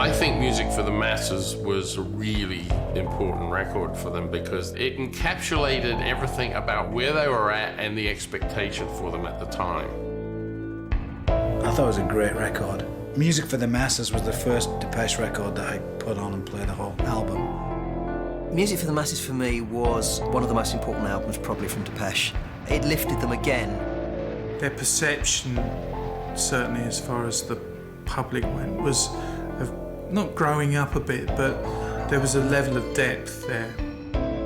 I think Music for the Masses was a really important record for them because it encapsulated everything about where they were at and the expectation for them at the time. I thought it was a great record. Music for the Masses was the first Depeche record that I put on and played the whole album. Music for the Masses for me was one of the most important albums probably from Depeche. It lifted them again. Their perception, certainly as far as the public went, was of not growing up a bit, but there was a level of depth there.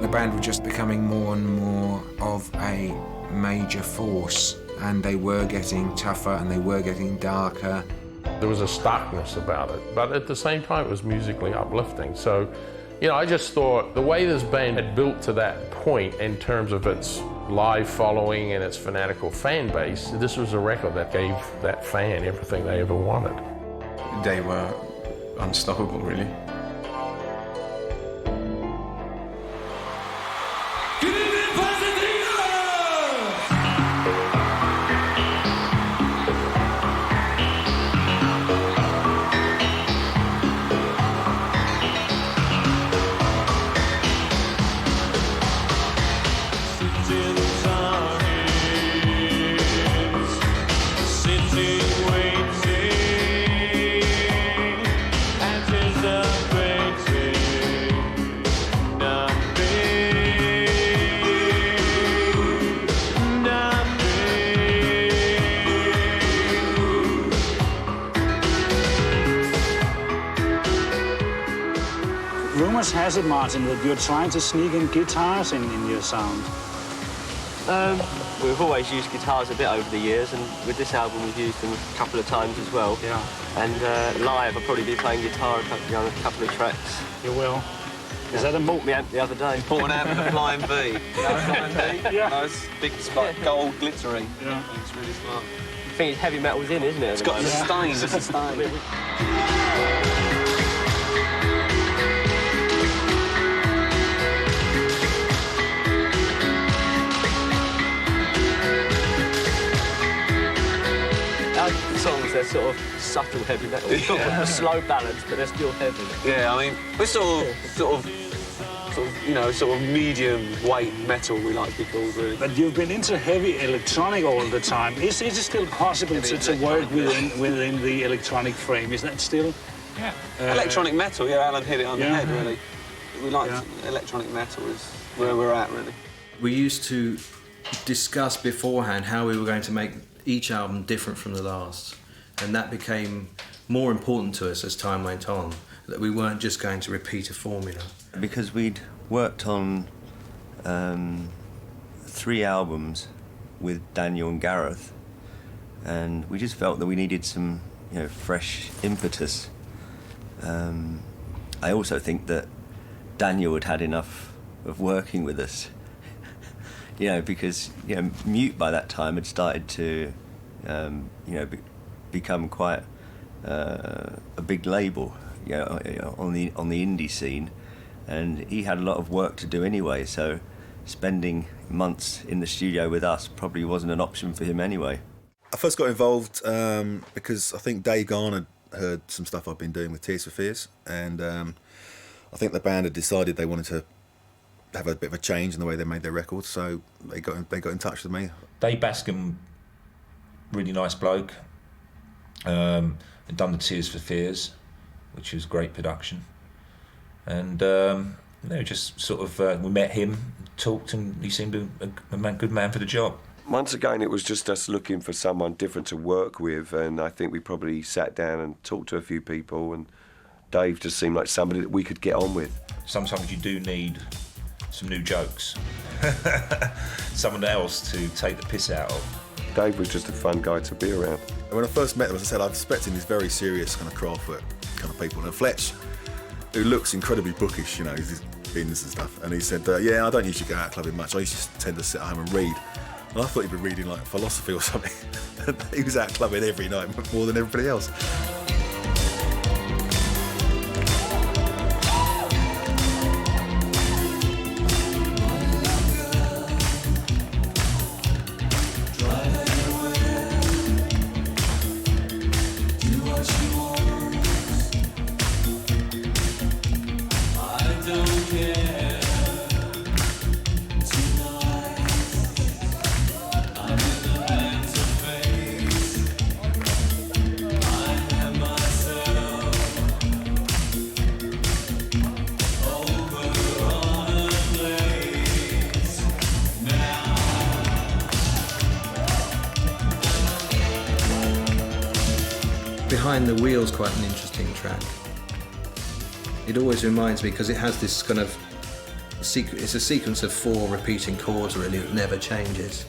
The band were just becoming more and more of a major force, and they were getting tougher and they were getting darker. There was a starkness about it, but at the same time it was musically uplifting. So, you know, I just thought the way this band had built to that point in terms of its live following and its fanatical fan base, this was a record that gave that fan everything they ever wanted. They were unstoppable, really. Rumours has it, Martin, that you're trying to sneak in guitars in your sound. We've always used guitars a bit over the years, and with this album we've used them a couple of times as well. Yeah. And live I'll probably be playing guitar on a couple of tracks. You will. Yeah. Is that a bought me amp the other day. Bought an amp with a Flying V. You know, Flying V? Yeah. Nice, big, gold, glittery. Yeah. It's really smart. I think it's heavy metal's in, isn't it? It's got the stain, it's a stain. The songs, they're sort of subtle heavy metal. A slow balance, but they're still heavy. Yeah, I mean, we're sort of, you know, sort of medium weight metal, we like to be called, really. But you've been into heavy electronic all the time. Is it still possible to work within the electronic frame? Is that still? Yeah. Electronic metal, yeah, Alan hit it on the head, Yeah. really. We like electronic metal is where we're at, really. We used to discuss beforehand how we were going to make each album different from the last, and that became more important to us as time went on, that we weren't just going to repeat a formula. Because we'd worked on 3 albums with Daniel and Gareth, and we just felt that we needed some, you know, fresh impetus. I also think that Daniel had had enough of working with us. You know, because, you know, Mute by that time had started to, you know, become quite a big label, you know, on the indie scene, and he had a lot of work to do anyway. So, spending months in the studio with us probably wasn't an option for him anyway. I first got involved because I think Dave Garner heard some stuff I've been doing with Tears for Fears, and I think the band had decided they wanted to have a bit of a change in the way they made their records, so they got in touch with me. Dave Bascom, really nice bloke, had done the Tears for Fears, which was great production, and you know, just sort of we met him, talked, and he seemed a good man for the job. Once again, it was just us looking for someone different to work with, and I think we probably sat down and talked to a few people, and Dave just seemed like somebody that we could get on with. Sometimes you do need some new jokes, someone else to take the piss out of. Dave was just a fun guy to be around. When I first met them, as I said, I was expecting these very serious kind of Kraftwerk kind of people, and Fletch, who looks incredibly bookish, you know, he's bins and stuff, and he said, yeah, I don't usually go out clubbing much, I used to tend to sit at home and read. And I thought he'd be reading like philosophy or something. He was out clubbing every night, more than everybody else. Behind the Wheel's quite an interesting track. It always reminds me, because it has this kind of it's a sequence of 4 repeating chords really that never changes,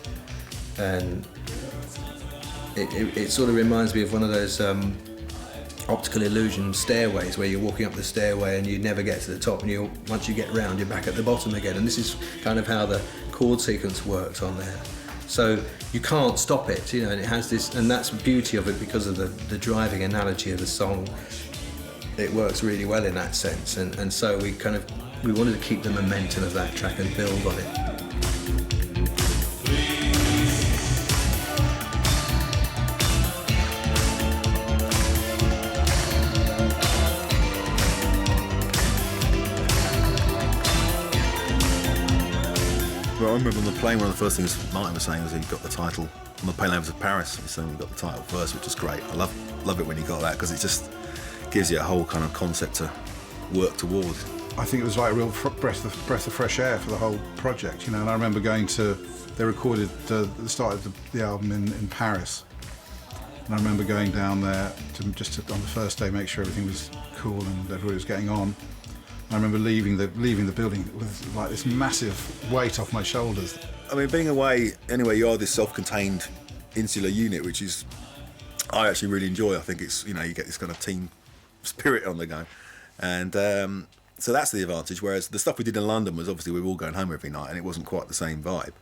and it sort of reminds me of one of those optical illusion stairways where you're walking up the stairway and you never get to the top, and once you get round you're back at the bottom again, and this is kind of how the chord sequence works on there. So you can't stop it, and it has this, and that's the beauty of it because of the driving analogy of the song. It works really well in that sense, and so we wanted to keep the momentum of that track and build on it. Well, I remember on the plane, one of the first things Martin was saying was he got the title on the plane over to Paris. He said he got the title first, which is great. I love it when he got that, because it just gives you a whole kind of concept to work towards. I think it was like a real breath of fresh air for the whole project, And I remember they recorded the start of the album in Paris, and I remember going down there on the first day make sure everything was cool and everybody was getting on. I remember leaving the building with like this massive weight off my shoulders. I mean, being away anyway, you are this self-contained insular unit, which is I actually really enjoy. I think it's you get this kind of team spirit on the go, and so that's the advantage. Whereas the stuff we did in London was obviously we were all going home every night, and it wasn't quite the same vibe.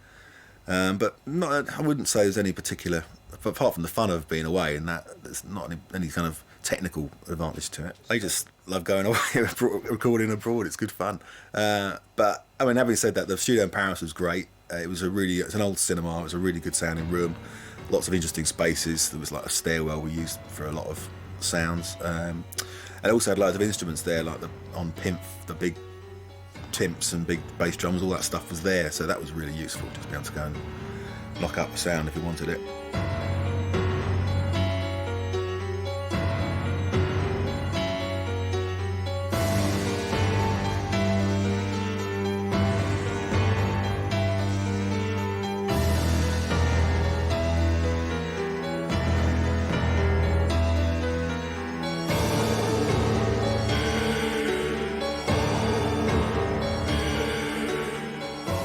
But I wouldn't say there's any particular, apart from the fun of being away, and that there's not any kind of technical advantage to it. I just love going away recording abroad. It's good fun. But I mean, having said that, the studio in Paris was great. It's an old cinema. It was a really good sounding room. Lots of interesting spaces. There was like a stairwell we used for a lot of sounds. And it also had loads of instruments there, like on Pimp, the big timps and big bass drums, all that stuff was there. So that was really useful, just to be able to go and lock up the sound if you wanted it.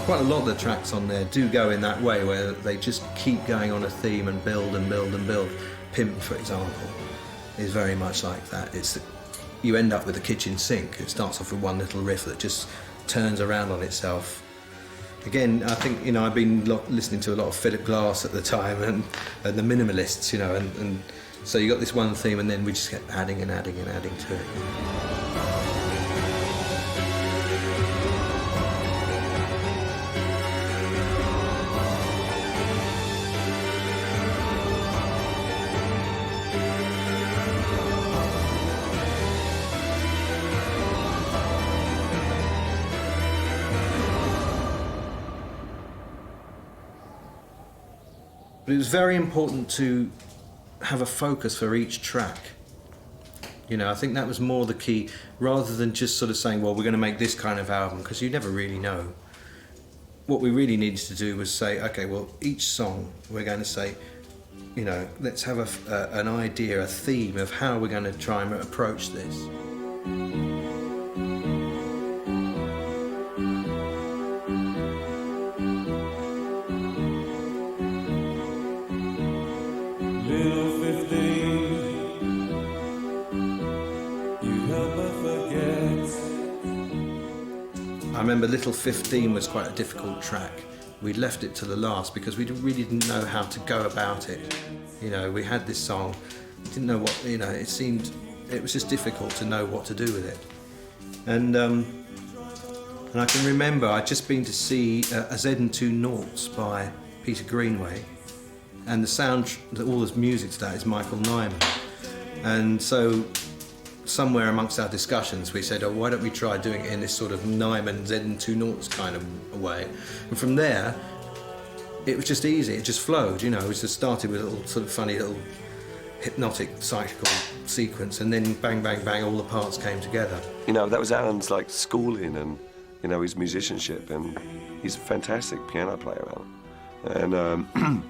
Quite a lot of the tracks on there do go in that way, where they just keep going on a theme and build and build and build. Pimp, for example, is very much like that. You end up with a kitchen sink. It starts off with one little riff that just turns around on itself. Again, I think I've been listening to a lot of Philip Glass at the time and the Minimalists, and so you got this one theme, and then we just kept adding and adding and adding to it. But it was very important to have a focus for each track. I think that was more the key, rather than just sort of saying, well, we're going to make this kind of album, because you never really know. What we really needed to do was say, okay, well, each song we're going to say, let's have an idea, a theme of how we're going to try and approach this. I remember Little 15 was quite a difficult track. We left it to the last because we really didn't know how to go about it. We had this song, didn't know what, it was just difficult to know what to do with it. And I can remember I'd just been to see a Z&2 Noughts by Peter Greenway, and all the music to that is Michael Nyman. And so somewhere amongst our discussions we said, why don't we try doing it in this sort of Nyman Z&2 Noughts kind of way. And from there it was just easy, it just flowed, it just started with a little sort of funny little hypnotic cyclical sequence, and then bang bang bang all the parts came together. That was Alan's schooling and his musicianship, and he's a fantastic piano player, Alan.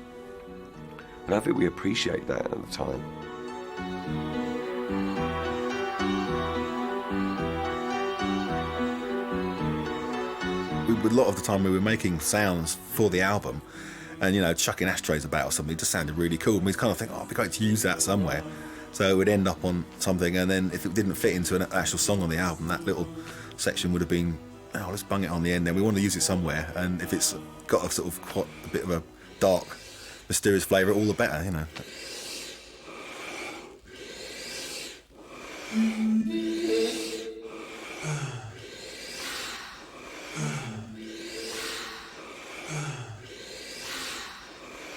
And I think we appreciate that at the time. a lot of the time we were making sounds for the album, and chucking ashtrays about or something, it just sounded really cool. And we'd kind of think, it'd be great to use that somewhere. So it would end up on something, and then if it didn't fit into an actual song on the album, that little section would have been, let's bung it on the end. Then we want to use it somewhere, and if it's got a sort of quite a bit of a dark, mysterious flavour, all the better,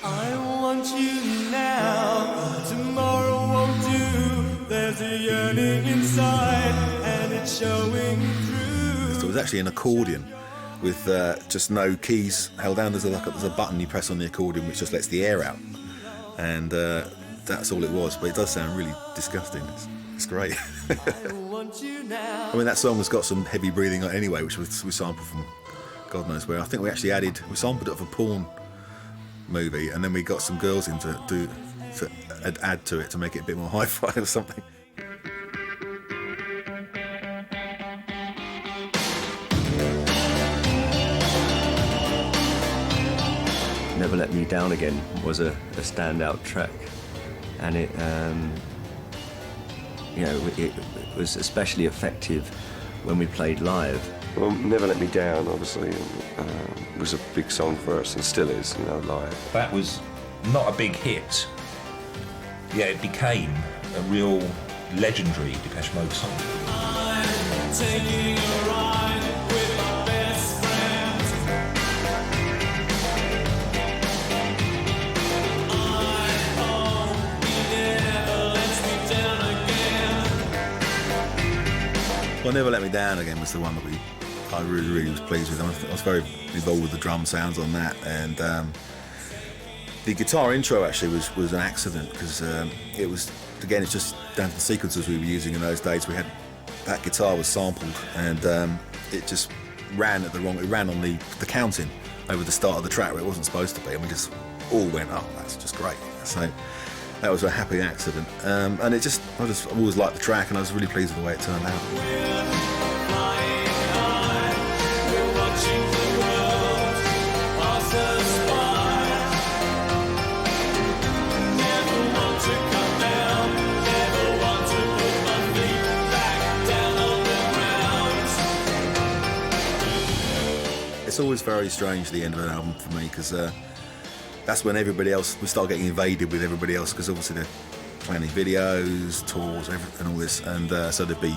I want you now, tomorrow won't do. There's a yearning inside, and it's showing through. So it was actually an accordion with just no keys held down. There's a button you press on the accordion which just lets the air out, and that's all it was. But it does sound really disgusting. It's great. I mean, that song has got some heavy breathing on it anyway, which we sampled from God knows where. I think we sampled it of a porn movie, and then we got some girls in to add to it to make it a bit more hi-fi or something. Never Let Me Down Again was a standout track, and it was especially effective when we played live. Well, Never Let Me Down, obviously, was a big song for us, and still is, live. That was not a big hit. Yeah, it became a real legendary Depeche Mode song. I'm taking a ride with my best friend. I hope he never lets me down again. Well, Never Let Me Down Again was the one that I really, really was pleased with. I was very involved with the drum sounds on that, and the guitar intro actually was an accident, because it was, again, it's just down to the sequences we were using in those days. That guitar was sampled, and it just ran it ran on the counting over the start of the track where it wasn't supposed to be, and we just all went, that's just great. So that was a happy accident, and I just always liked the track, and I was really pleased with the way it turned out. It's always very strange, the end of an album for me, because that's when we start getting invaded with everybody else, because obviously they're planning videos, tours, and all this, and so there'd be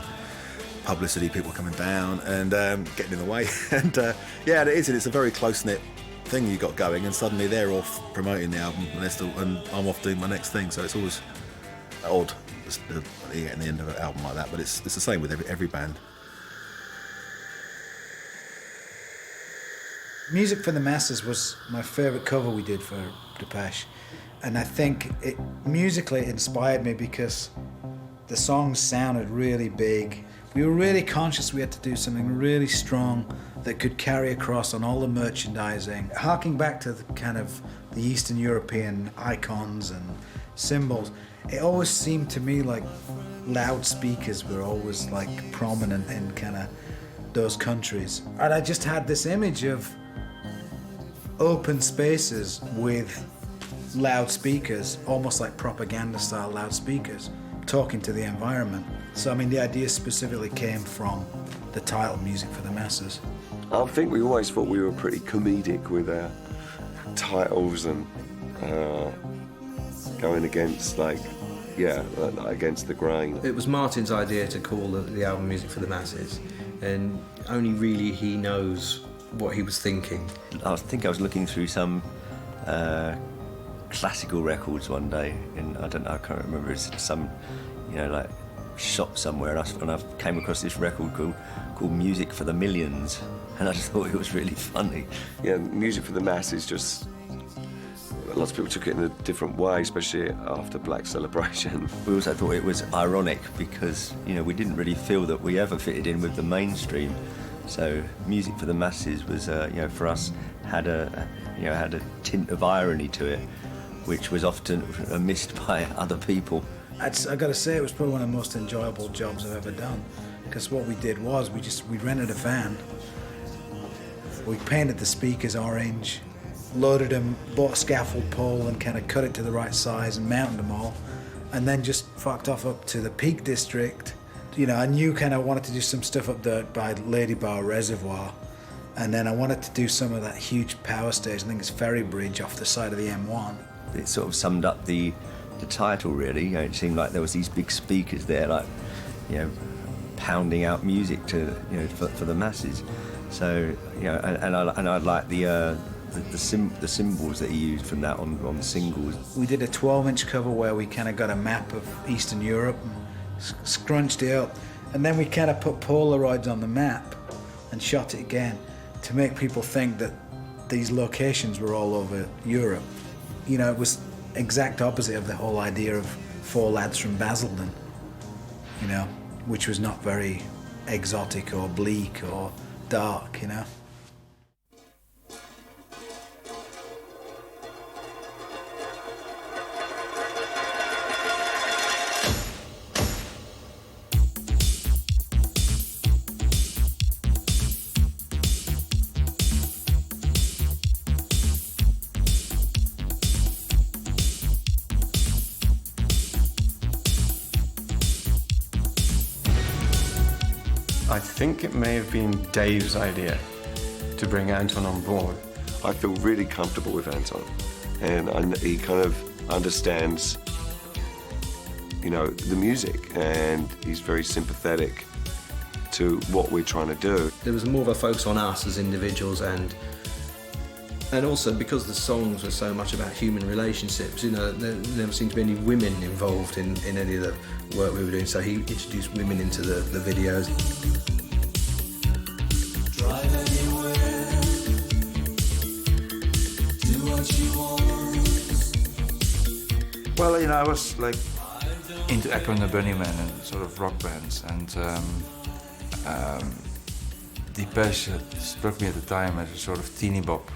publicity, people coming down and getting in the way, and it's a very close-knit thing you got going, and suddenly they're off promoting the album, and I'm off doing my next thing, so it's always odd getting the end of an album like that, but it's the same with every band. Music for the Masses was my favourite cover we did for Depeche, and I think it musically inspired me because the songs sounded really big. We were really conscious we had to do something really strong that could carry across on all the merchandising. Harking back to the kind of the Eastern European icons and symbols, it always seemed to me like loudspeakers were always like prominent in kind of those countries. And I just had this image of open spaces with loudspeakers, almost like propaganda style loudspeakers, talking to the environment. So I mean, the idea specifically came from the title, Music for the Masses. I think we always thought we were pretty comedic with our titles and going against against the grain. It was Martin's idea to call the album Music for the Masses, and only really he knows what he was thinking. I think I was looking through some classical records one day, and I can't remember, it's some, like shop somewhere, and I came across this record called Music for the Millions, and I just thought it was really funny. Yeah, Music for the Masses, just lots of people took it in a different way, especially after Black Celebration. We also thought it was ironic because, we didn't really feel that we ever fitted in with the mainstream. So Music for the Masses was, for us, had a tint of irony to it, which was often missed by other people. I got to say, it was probably one of the most enjoyable jobs I've ever done, because what we did was we rented a van, We painted the speakers orange, loaded them, bought a scaffold pole and kind of cut it to the right size and mounted them all, and then just fucked off up to the Peak District. You know, I knew kind of wanted to do some stuff up there by Lady Bar Reservoir, and then I wanted to do some of that huge power station, I think it's Ferry Bridge off the side of the M1. It sort of summed up the title, really. You know, it seemed like there was these big speakers there, like, you know, pounding out music to, you know, for the masses. So, you know, and I like the symbols that he used from that on the singles. We did a 12-inch cover where we kind of got a map of Eastern Europe and scrunched it up, and then we kind of put Polaroids on the map and shot it again to make people think that these locations were all over Europe. You know, it was exact opposite of the whole idea of 4 lads from Basildon, you know, which was not very exotic or bleak or dark, you know. I think it may have been Dave's idea to bring Anton on board. I feel really comfortable with Anton, and he kind of understands, you know, the music, and he's very sympathetic to what we're trying to do. There was more of a focus on us as individuals, and also because the songs were so much about human relationships, you know, there never seemed to be any women involved in any of the work we were doing, so he introduced women into the videos. Drive anywhere, do what you want. Well, you know, I was like into Echo and the Bunnymen and sort of rock bands, and Depeche struck me at the time as a sort of teeny bop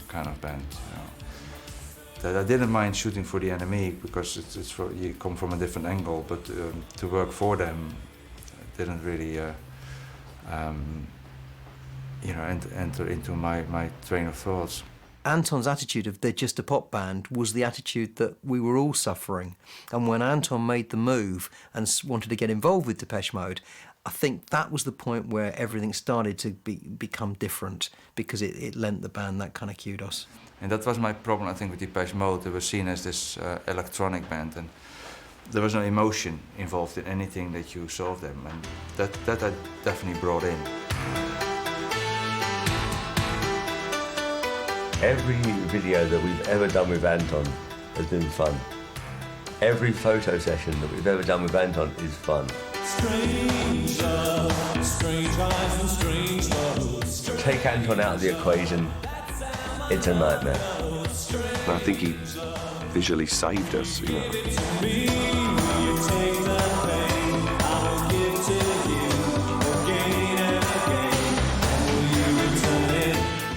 kind of band, you know. That I didn't mind shooting for the enemy because you come from a different angle, but to work for them didn't really, you know, enter into my train of thoughts. Anton's attitude of they're just a pop band was the attitude that we were all suffering. And when Anton made the move and wanted to get involved with Depeche Mode, I think that was the point where everything started to become different, because it lent the band that kind of kudos. And that was my problem, I think, with Depeche Mode. They were seen as this electronic band, and there was no emotion involved in anything that you saw of them, and that I definitely brought in. Every video that we've ever done with Anton has been fun. Every photo session that we've ever done with Anton is fun. Strange love, strange eyes and strange love. Take Anton out of the equation, it's a nightmare. And I think he visually saved us, you know.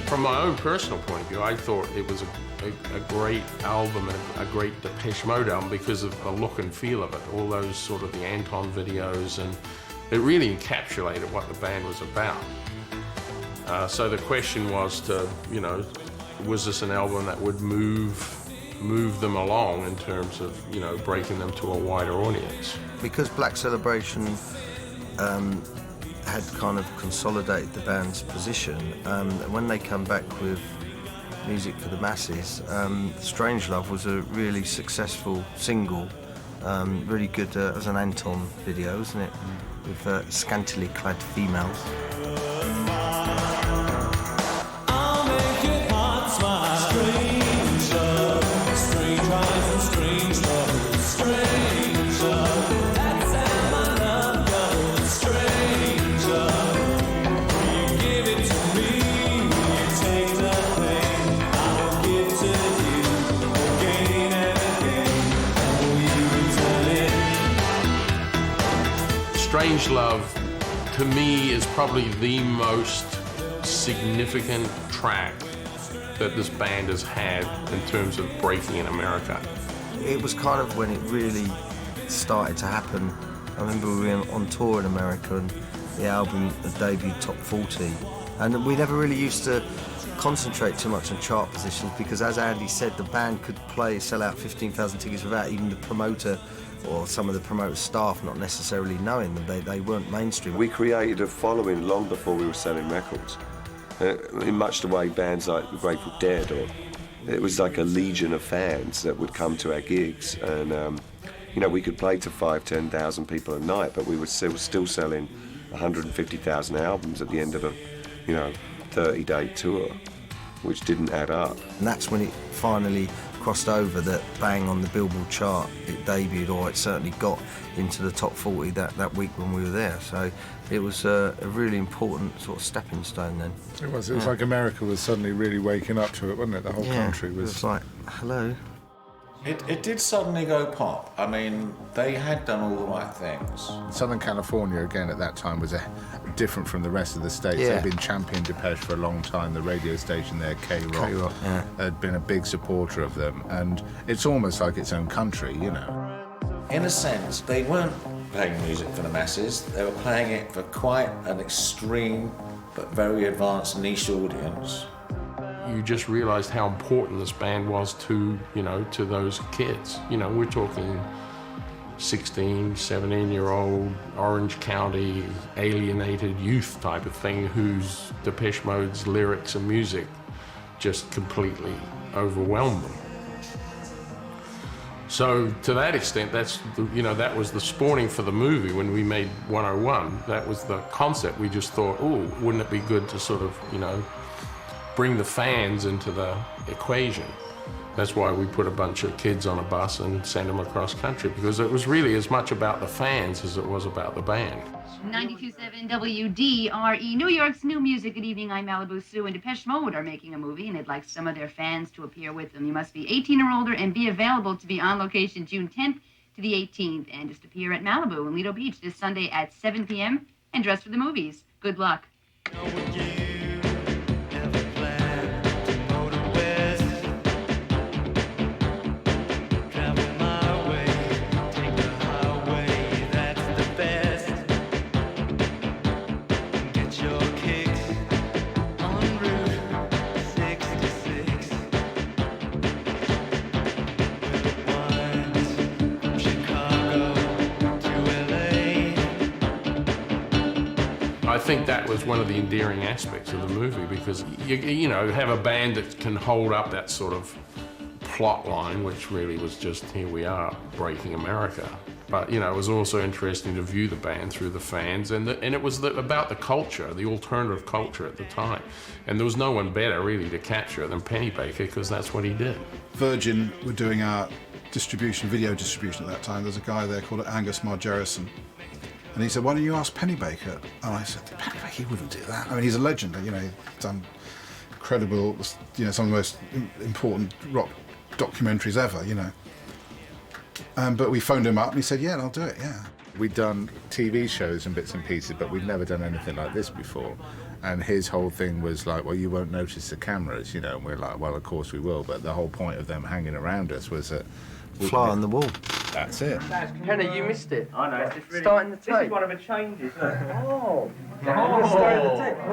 From my own personal point of view, I thought it was a great album and a great Depeche Mode album because of the look and feel of it, all those sort of the Anton videos, and it really encapsulated what the band was about. So the question was to, you know, was this an album that would move them along in terms of, you know, breaking them to a wider audience? Because Black Celebration had kind of consolidated the band's position, and when they come back with music for the masses, Strangelove was a really successful single, really good as an Anton video, isn't it? With scantily clad females. I'll make your heart smile. Strange love, strange eyes and strange love. Strange love, that's how my love goes. Strange love, you give it to me, you take the pain. I will give to you again and again. And will you return it? Strange Love, to me, is probably the most significant track that this band has had in terms of breaking in America. It was kind of when it really started to happen. I remember we were on tour in America and the album debuted top 40, And we never really used to concentrate too much on chart positions because, as Andy said, the band could sell out 15,000 tickets without even the promoter or some of the promoter staff not necessarily knowing them. They weren't mainstream. We created a following long before we were selling records. In much the way bands like the Grateful Dead, or it was like a legion of fans that would come to our gigs, and you know, we could play to 5,000-10,000 people a night, but we were still selling 150,000 albums at the end of a 30-day tour, which didn't add up. And that's when it finally crossed over that bang on the Billboard chart. It debuted, or it certainly got into the top 40 that week when we were there. So it was a really important sort of stepping stone then. It was like America was suddenly really waking up to it, wasn't it? The whole country was... It was like, hello. It did suddenly go pop. I mean, they had done all the right things. Southern California, again, at that time was different from the rest of the states. Yeah. They'd been championing Depeche for a long time. The radio station there, K-Rock, K-Rock, yeah. had been a big supporter of them. And it's almost like its own country, you know. In a sense, they weren't playing music for the masses. They were playing it for quite an extreme but very advanced niche audience. You just realized how important this band was to those kids. We're talking 16, 17-year-old Orange County alienated youth type of thing whose Depeche Mode's lyrics and music just completely overwhelmed them. So to that extent, that was the spawning for the movie when we made 101. That was the concept. We just thought, oh, wouldn't it be good to sort of, bring the fans into the equation. That's why we put a bunch of kids on a bus and sent them across country, because it was really as much about the fans as it was about the band. 92.7 WDRE, New York's new music. Good evening, I'm Malibu Sue, and Depeche Mode are making a movie, and they'd like some of their fans to appear with them. You must be 18 or older and be available to be on location June 10th to the 18th, and just appear at Malibu in Lido Beach this Sunday at 7 p.m. and dress for the movies. Good luck. I think that was one of the endearing aspects of the movie, because you have a band that can hold up that sort of plot line, which really was just, here we are breaking America. But it was also interesting to view the band through the fans, and it was about the culture, the alternative culture at the time. And there was no one better really to capture it than Pennybaker, because that's what he did. Virgin were doing our video distribution at that time. There's a guy there called Angus Margerison. And he said, why don't you ask Pennybaker? And I said, Pennybaker, he wouldn't do that. I mean, he's a legend, he's done incredible, some of the most important rock documentaries ever, But we phoned him up and he said, yeah, I'll do it, yeah. We'd done TV shows and bits and pieces, but we'd never done anything like this before. And his whole thing was like, well, you won't notice the cameras, and we're like, well, of course we will. But the whole point of them hanging around us was that... Fly on the wall. That's it. Kenny, you missed it. I know. It's really, starting the tape. This is one of the changes. Oh.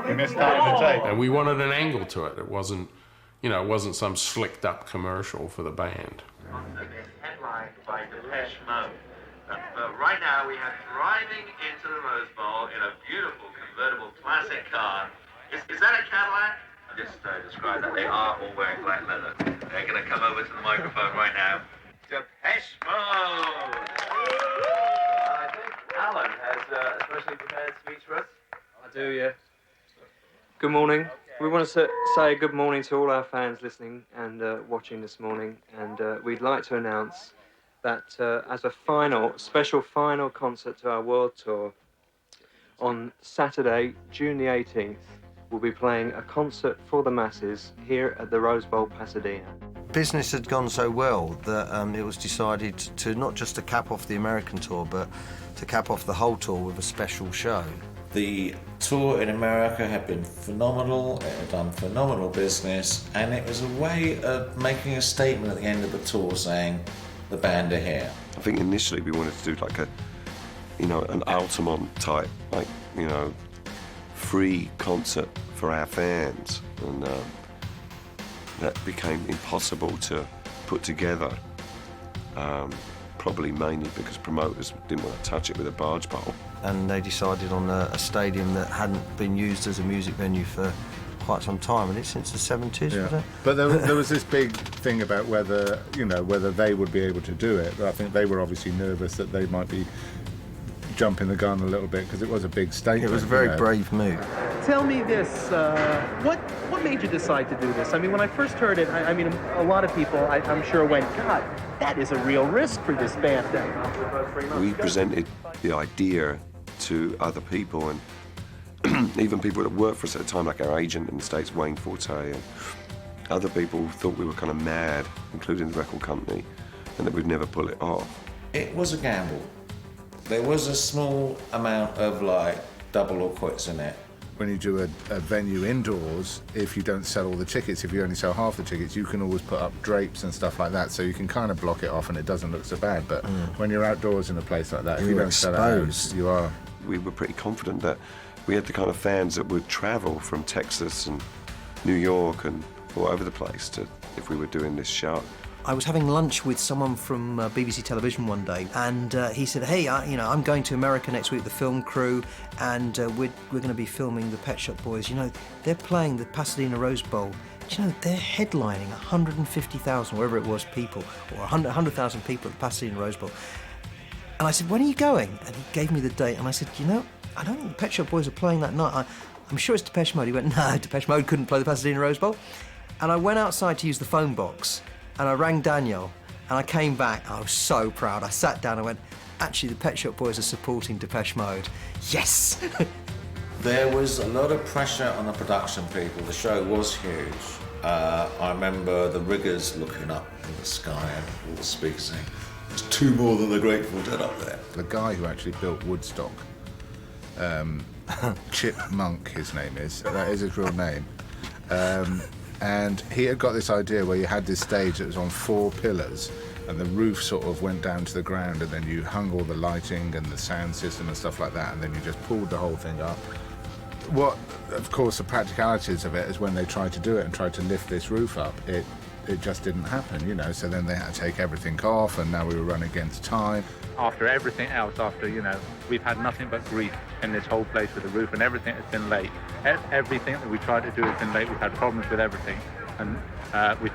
You missed starting the tape. And we wanted an angle to it. It wasn't, it wasn't some slicked up commercial for the band. Headlined by Depeche Mode. Right now we have driving into the Rose Bowl in a beautiful convertible classic car. Is that a Cadillac? I'll just describe that. They are all wearing black leather. They're going to come over to the microphone right now. Depeche Mode! I think Alan has a specially prepared speech for us. I do, yeah. Good morning. We want to say good morning to all our fans listening and watching this morning, and we'd like to announce that as a special final concert to our world tour, on Saturday, June the 18th, we'll be playing a concert for the masses here at the Rose Bowl, Pasadena. Business had gone so well that it was decided to not just to cap off the American tour, but to cap off the whole tour with a special show. The tour in America had been phenomenal, it had done phenomenal business, and it was a way of making a statement at the end of the tour saying, the band are here. I think initially we wanted to do like an Altamont type, free concert for our fans, and that became impossible to put together. Probably mainly because promoters didn't want to touch it with a barge pole. And they decided on a stadium that hadn't been used as a music venue for quite some time, and it's since the 70s, was it? But there was this big thing about whether they would be able to do it. But I think they were obviously nervous that they might be jumping the gun a little bit because it was a big statement. It was a very brave move. Tell me this, what made you decide to do this? I mean, when I first heard it, I mean, a lot of people, I'm sure, went, God, that is a real risk for this band. We presented the idea to other people, and even people that worked for us at the time, like our agent in the States, Wayne Forte, and other people thought we were kind of mad, including the record company, and that we'd never pull it off. It was a gamble. There was a small amount of, like, double or quits in it. When you do a venue indoors, if you don't sell all the tickets, if you only sell half the tickets, you can always put up drapes and stuff like that, so you can kind of block it off and it doesn't look so bad. But when you're outdoors in a place like that, if you don't sell it out, you are. We were pretty confident that we had the kind of fans that would travel from Texas and New York and all over the place if we were doing this show. I was having lunch with someone from BBC Television one day, and he said, "Hey, I'm going to America next week, the film crew, and we're going to be filming the Pet Shop Boys. You know, they're playing the Pasadena Rose Bowl. Do you know, they're headlining 150,000, wherever it was, people, or 100,000 people at the Pasadena Rose Bowl." And I said, "When are you going?" And he gave me the date, and I said, "You know, I don't think the Pet Shop Boys are playing that night. I'm sure it's Depeche Mode." He went, "No, Depeche Mode couldn't play the Pasadena Rose Bowl." And I went outside to use the phone box, and I rang Daniel, and I came back. I was so proud. I sat down and went, "Actually, the Pet Shop Boys are supporting Depeche Mode." Yes! There was a lot of pressure on the production people. The show was huge. I remember the riggers looking up in the sky and all the speakers saying, "There's two more than the Grateful Dead up there." The guy who actually built Woodstock, Chip Monk, his name is. That is his real name. And he had got this idea where you had this stage that was on 4 pillars, and the roof sort of went down to the ground, and then you hung all the lighting and the sound system and stuff like that, and then you just pulled the whole thing up. What, of course, the practicalities of it is when they tried to do it and tried to lift this roof up, it just didn't happen, you know, so then they had to take everything off, and now we were running against time. After everything else, we've had nothing but grief in this whole place with the roof, and everything has been late. Everything that we tried to do has been late. We've had problems with everything, and we've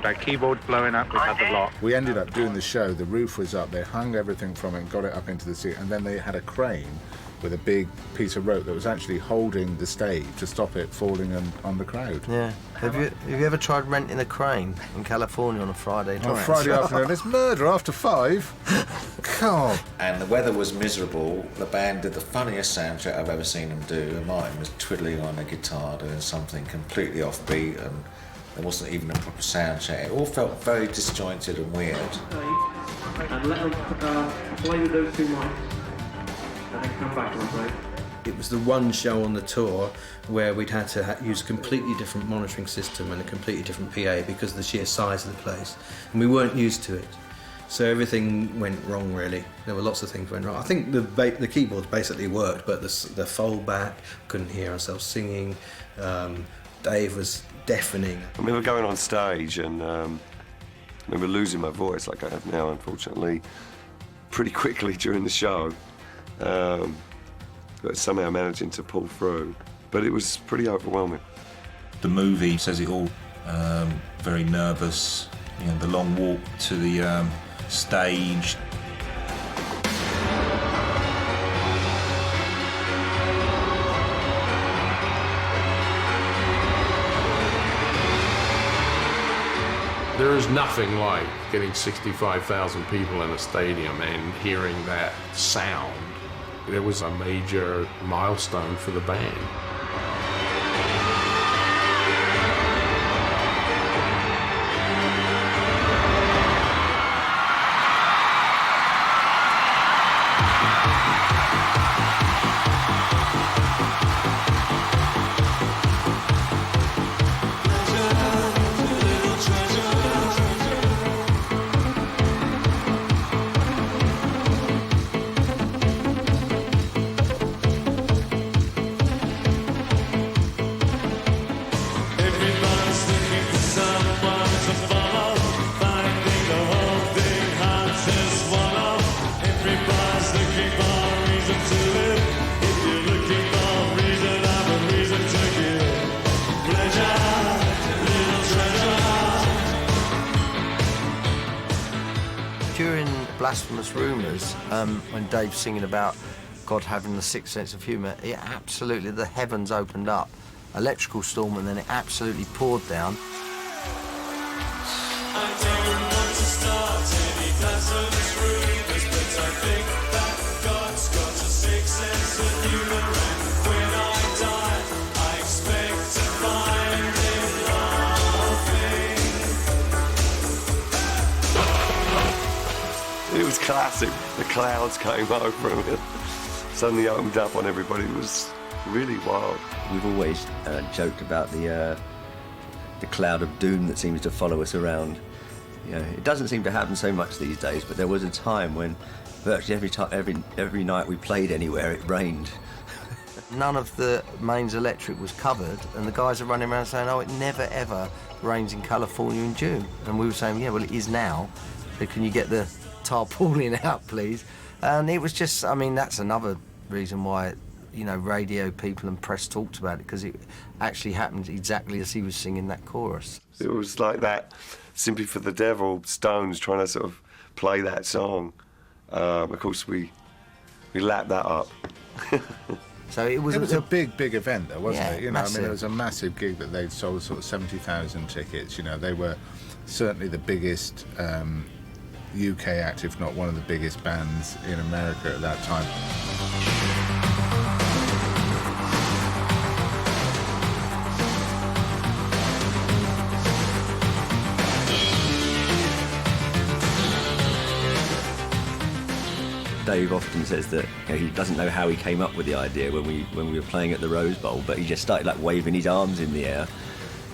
had keyboards blowing up. We've had the lot. We ended up doing the show. The roof was up. They hung everything from it and got it up into the sea, and then they had a crane with a big piece of rope that was actually holding the stage to stop it falling on the crowd. Yeah. Have you ever tried renting a crane in California on a Friday night? On Friday afternoon. It's murder after 5. God. And the weather was miserable. The band did the funniest sound check I've ever seen them do. And Martin was twiddling on a guitar doing something completely offbeat, and there wasn't even a proper sound check. It all felt very disjointed and weird. And let them play with those 2 mics. And then come back, I'm afraid. It was the one show on the tour where we'd had to use a completely different monitoring system and a completely different PA because of the sheer size of the place. And we weren't used to it. So everything went wrong, really. There were lots of things went wrong. I think the keyboards basically worked, but the fold back, couldn't hear ourselves singing. Dave was deafening. I remember going on stage and I remember losing my voice like I have now, unfortunately, pretty quickly during the show. But somehow managing to pull through. But it was pretty overwhelming. The movie says it all. Very nervous. You know, the long walk to the stage. There is nothing like getting 65,000 people in a stadium and hearing that sound. It was a major milestone for the band. Blasphemous Rumours, when Dave's singing about God having the sixth sense of humour, it absolutely, the heavens opened up. Electrical storm, and then it absolutely poured down. I don't want to start any blasphemous rumours, but I think that God's got a sixth sense of humour, and when I die, I expect to find him laughing. It was classic. The clouds came over and suddenly opened up on everybody. It was really wild. We've always joked about the cloud of doom that seems to follow us around. You know, it doesn't seem to happen so much these days, but there was a time when virtually every night we played anywhere, it rained. None of the mains electric was covered, and the guys are running around saying, oh, it never ever rains in California in June. And we were saying, yeah, well, it is now. So can you get the tarpaulin out, please? And it was just, I mean, that's another reason why, you know, radio people and press talked about it, because it actually happened exactly as he was singing that chorus. It was like that Sympathy for the Devil, Stones trying to sort of play that song. Of course, we lapped that up. So it was a big event, though, wasn't it? You know, massive. I mean, it was a massive gig that they'd sold sort of 70,000 tickets. You know, they were certainly the biggest UK act, if not one of the biggest bands in America at that time. Dave often says that, you know, he doesn't know how he came up with the idea when we were playing at the Rose Bowl, but he just started like waving his arms in the air,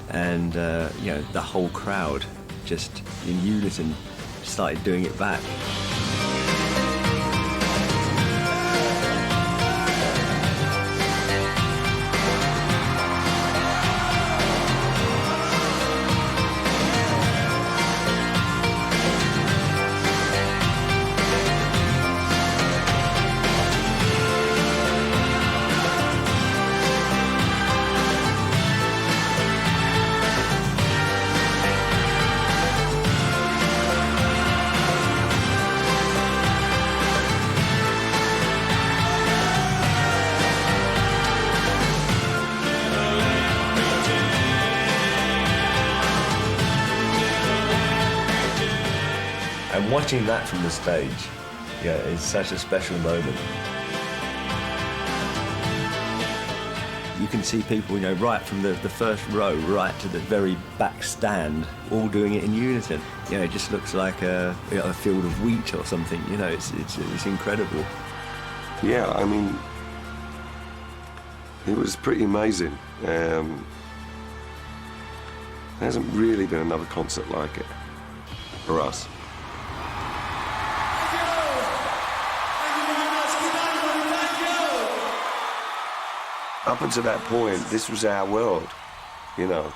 and you know, the whole crowd just in unison started doing it back. And watching that from the stage, yeah, is such a special moment. You can see people, you know, right from the first row right to the very back stand, all doing it in unison. You know, it just looks like a field of wheat or something. You know, it's incredible. Yeah, I mean, it was pretty amazing. There hasn't really been another concert like it for us. Up until that point, this was our world, you know.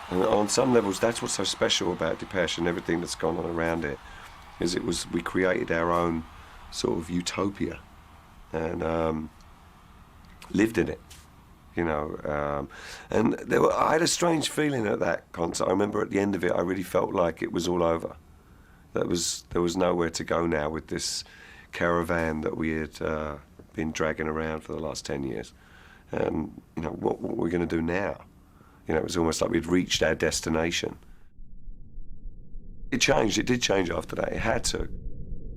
And on some levels, that's what's so special about Depeche and everything that's gone on around it, is we created our own sort of utopia and lived in it, you know. And I had a strange feeling at that concert. I remember at the end of it, I really felt like it was all over. There was nowhere to go now with this caravan that we had been dragging around for the last 10 years. And, you know, what were we going to do now? You know, it was almost like we'd reached our destination. It changed. It did change after that. It had to.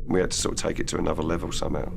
We had to sort of take it to another level somehow.